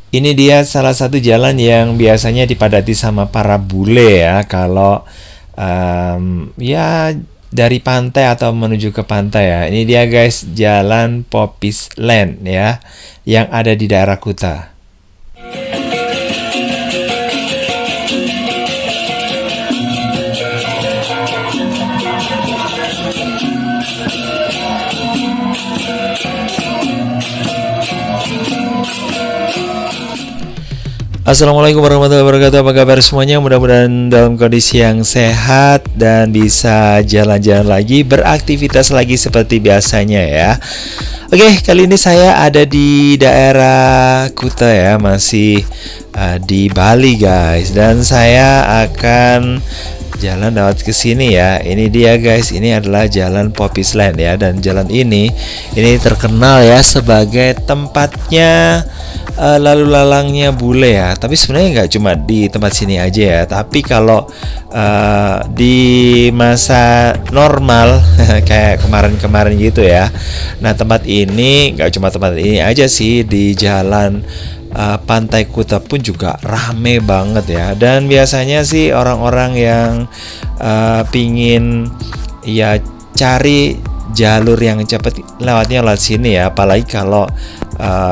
Ini dia salah satu jalan yang biasanya dipadati sama para bule ya. Kalau ya dari pantai atau menuju ke pantai ya. Ini dia guys, Jalan Popis Land ya, yang ada di daerah Kuta. Assalamualaikum warahmatullahi wabarakatuh. Apa kabar semuanya? Mudah-mudahan dalam kondisi yang sehat dan bisa jalan-jalan lagi, beraktivitas lagi seperti biasanya ya. Oke, kali ini saya ada di daerah Kuta ya, masih di Bali guys. Dan saya akan jalan lewat ke sini ya. Ini dia guys, ini adalah Jalan Popis Land ya. Dan jalan ini terkenal ya sebagai tempatnya lalu lalangnya bule ya. Tapi sebenarnya nggak cuma di tempat sini aja ya. Tapi kalau di masa normal kayak kemarin-kemarin gitu ya. Nah, tempat ini nggak cuma tempat ini aja sih, di jalan Pantai Kuta pun juga rame banget ya. Dan biasanya sih orang-orang yang pingin ya cari jalur yang cepat lewatnya lewat sini ya, apalagi kalau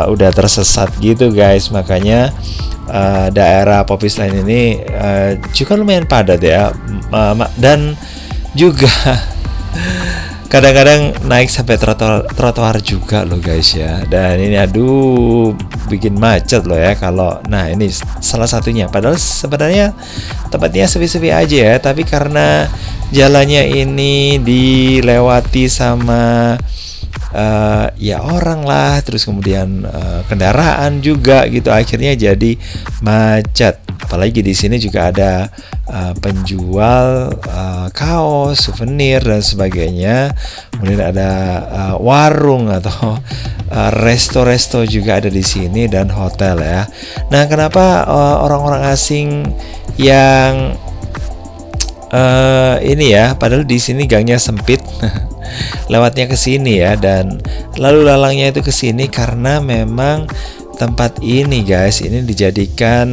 udah tersesat gitu guys. Makanya daerah Popis Land ini juga lumayan padat ya, dan juga kadang-kadang naik sampai trotoar juga loh guys ya. Dan ini aduh bikin macet loh ya kalau, nah ini salah satunya. Padahal sebenarnya tempatnya sepi-sepi aja ya, tapi karena jalannya ini dilewati sama ya orang lah, terus kemudian kendaraan juga gitu, akhirnya jadi macet. Apalagi di sini juga ada penjual kaos, souvenir dan sebagainya. Kemudian ada warung atau resto-resto juga ada di sini, dan hotel ya. Nah, kenapa orang-orang asing yang ini ya, padahal di sini gangnya sempit, lewatnya ke sini ya, dan lalu lalangnya itu ke sini karena memang tempat ini guys, ini dijadikan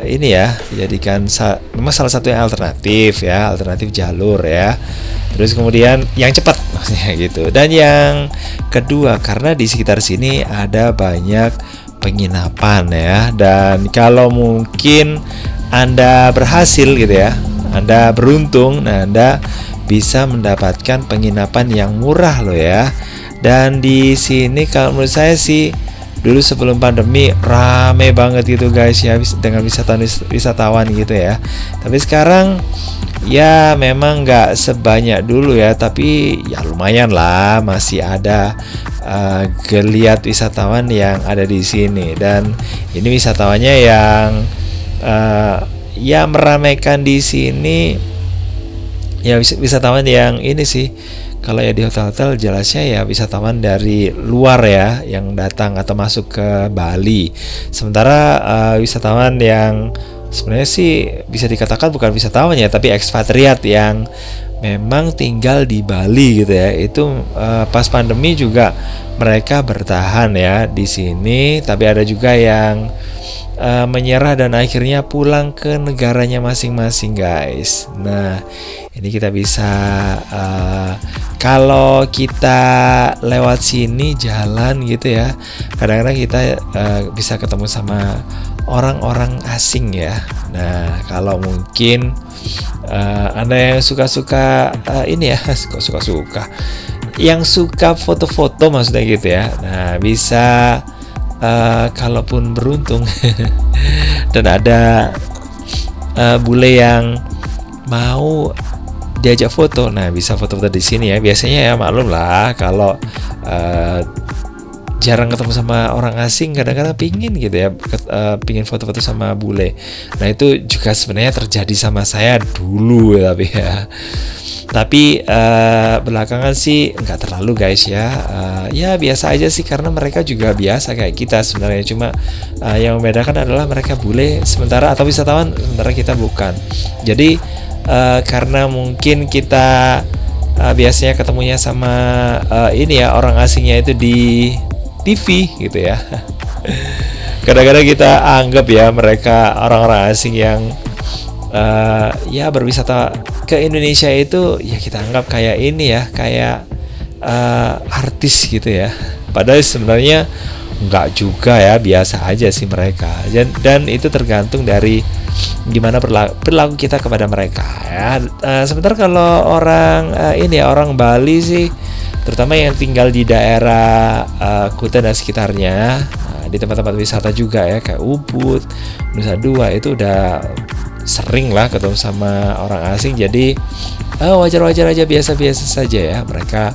ini ya, dijadikan memang salah satu yang alternatif ya, alternatif jalur ya. Terus kemudian yang cepat maksudnya gitu. Dan yang kedua, karena di sekitar sini ada banyak penginapan ya. Dan kalau mungkin Anda berhasil gitu ya, Anda beruntung, nah Anda bisa mendapatkan penginapan yang murah loh ya. Dan di sini kalau menurut saya sih, dulu sebelum pandemi rame banget gitu guys ya, dengan wisatawan gitu ya. Tapi sekarang ya memang nggak sebanyak dulu ya, tapi ya lumayan lah, masih ada geliat wisatawan yang ada di sini. Dan ini wisatawannya yang ya meramaikan di sini ya, wisatawan yang ini sih. Kalau ya di hotel-hotel jelasnya ya wisatawan dari luar ya yang datang atau masuk ke Bali. Sementara wisatawan yang sebenarnya sih bisa dikatakan bukan wisatawan ya, tapi ekspatriat yang memang tinggal di Bali gitu ya. Itu pas pandemi juga mereka bertahan ya di sini, tapi ada juga yang menyerah dan akhirnya pulang ke negaranya masing-masing guys. Nah, ini kita bisa kalau kita lewat sini jalan gitu ya, kadang-kadang kita bisa ketemu sama orang-orang asing ya. Nah, kalau mungkin Anda yang suka-suka ini ya, suka-suka yang suka foto-foto maksudnya gitu ya. Nah, bisa kalaupun beruntung dan ada bule yang mau diajak foto, nah bisa foto-foto di sini ya. Biasanya ya maklum lah kalau jarang ketemu sama orang asing, kadang-kadang pingin gitu ya, pingin foto-foto sama bule. Nah, itu juga sebenarnya terjadi sama saya dulu ya, tapi belakangan sih nggak terlalu guys ya. Ya biasa aja sih, karena mereka juga biasa kayak kita sebenarnya. Cuma yang membedakan adalah mereka bule sementara, atau wisatawan sementara kita bukan. Jadi karena mungkin kita biasanya ketemunya sama ini ya, orang asingnya itu di TV gitu ya. Kadang-kadang kita anggap ya mereka orang-orang asing yang ya berwisata ke Indonesia itu ya kita anggap kayak ini ya, kayak artis gitu ya. Padahal sebenarnya nggak juga ya, biasa aja sih mereka. Dan itu tergantung dari gimana perilaku kita kepada mereka ya. Sebentar kalau orang ini ya, orang Bali sih, terutama yang tinggal di daerah Kuta dan sekitarnya, di tempat-tempat wisata juga ya, kayak Ubud, Nusa Dua, itu udah sering lah ketemu sama orang asing. Jadi wajar-wajar aja, biasa-biasa saja ya, mereka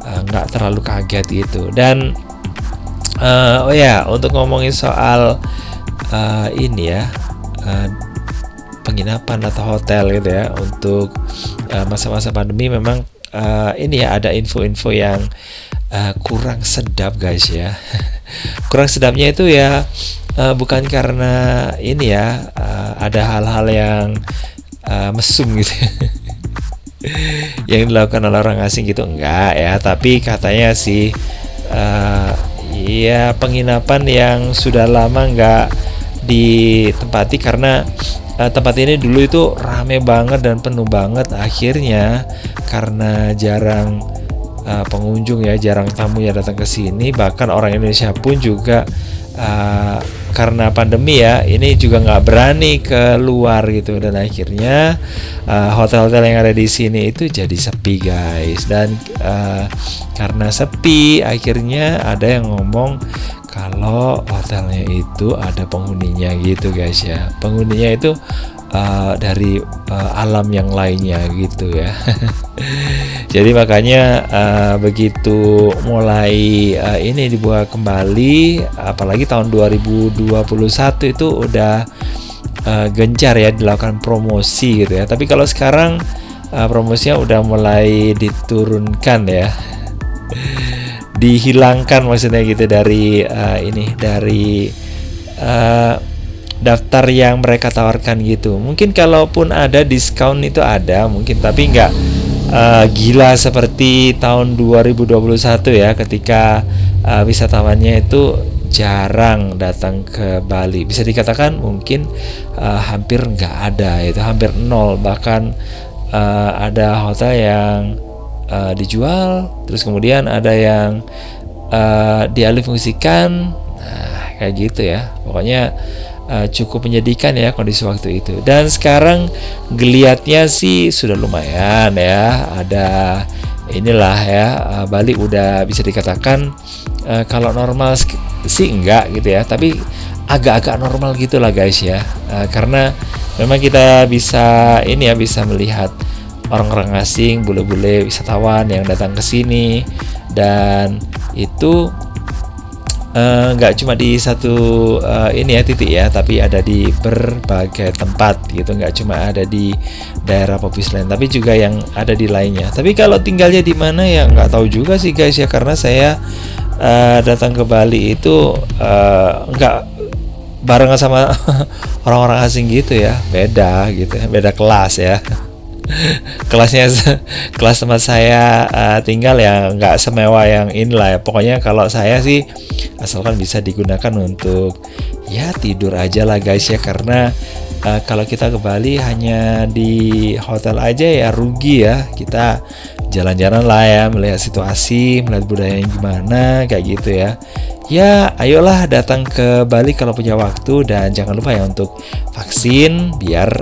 nggak terlalu kaget gitu. Dan oh ya, untuk ngomongin soal ini ya, penginapan atau hotel gitu ya, untuk masa-masa pandemi memang ini ya, ada info-info yang kurang sedap guys ya. Kurang sedapnya itu ya bukan karena ini ya, ada hal-hal yang mesum gitu yang dilakukan oleh orang asing gitu, enggak ya. Tapi katanya sih ya penginapan yang sudah lama nggak ditempati, karena tempat ini dulu itu rame banget dan penuh banget. Akhirnya karena jarang pengunjung ya, jarang tamu yang datang ke sini, bahkan orang Indonesia pun juga karena pandemi ya, ini juga nggak berani keluar gitu. Dan akhirnya hotel-hotel yang ada di sini itu jadi sepi guys. Dan karena sepi, akhirnya ada yang ngomong kalau hotelnya itu ada penghuninya gitu guys ya. Penghuninya itu dari alam yang lainnya gitu ya. Jadi makanya begitu mulai ini dibuka kembali, apalagi tahun 2021 itu udah gencar ya dilakukan promosi gitu ya. Tapi kalau sekarang promosinya udah mulai diturunkan ya. Dihilangkan maksudnya gitu dari ini, dari daftar yang mereka tawarkan gitu. Mungkin kalaupun ada diskon itu ada mungkin, tapi nggak gila seperti tahun 2021 ya, ketika wisatawannya itu jarang datang ke Bali. Bisa dikatakan mungkin hampir nggak ada, itu hampir nol. Bahkan ada hotel yang dijual, terus kemudian ada yang dialihfungsikan. Nah kayak gitu ya, pokoknya cukup menyedihkan ya kondisi waktu itu. Dan sekarang geliatnya sih sudah lumayan ya, ada inilah ya, Bali udah bisa dikatakan kalau normal sih enggak gitu ya, tapi agak-agak normal gitulah guys ya. Karena memang kita bisa ini ya, bisa melihat orang-orang asing, bule-bule wisatawan yang datang ke sini. Dan itu nggak cuma di satu ini ya titik ya, tapi ada di berbagai tempat gitu, nggak cuma ada di daerah Popis Land, tapi juga yang ada di lainnya. Tapi kalau tinggalnya di mana ya nggak tahu juga sih guys ya, karena saya datang ke Bali itu nggak barengan sama orang-orang asing gitu ya, beda gitu, beda kelas ya. Kelas tempat saya tinggal ya nggak semewah yang inilah ya. Pokoknya kalau saya sih asalkan bisa digunakan untuk ya tidur aja lah guys ya. Karena kalau kita ke Bali hanya di hotel aja ya rugi ya. Kita jalan-jalan lah ya, melihat situasi, melihat budaya yang gimana kayak gitu ya. Ya ayolah datang ke Bali kalau punya waktu, dan jangan lupa ya untuk vaksin biar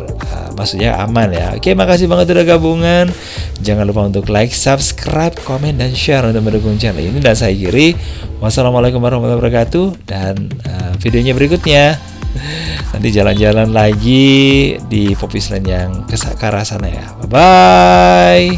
maksudnya aman ya. Oke, makasih banget udah gabungan. Jangan lupa untuk like, subscribe, komen, dan share untuk mendukung channel ini. Dan saya Giri, wassalamualaikum warahmatullahi wabarakatuh. Dan videonya berikutnya nanti jalan-jalan lagi di Popis Land yang ke arah sana ya. Bye bye.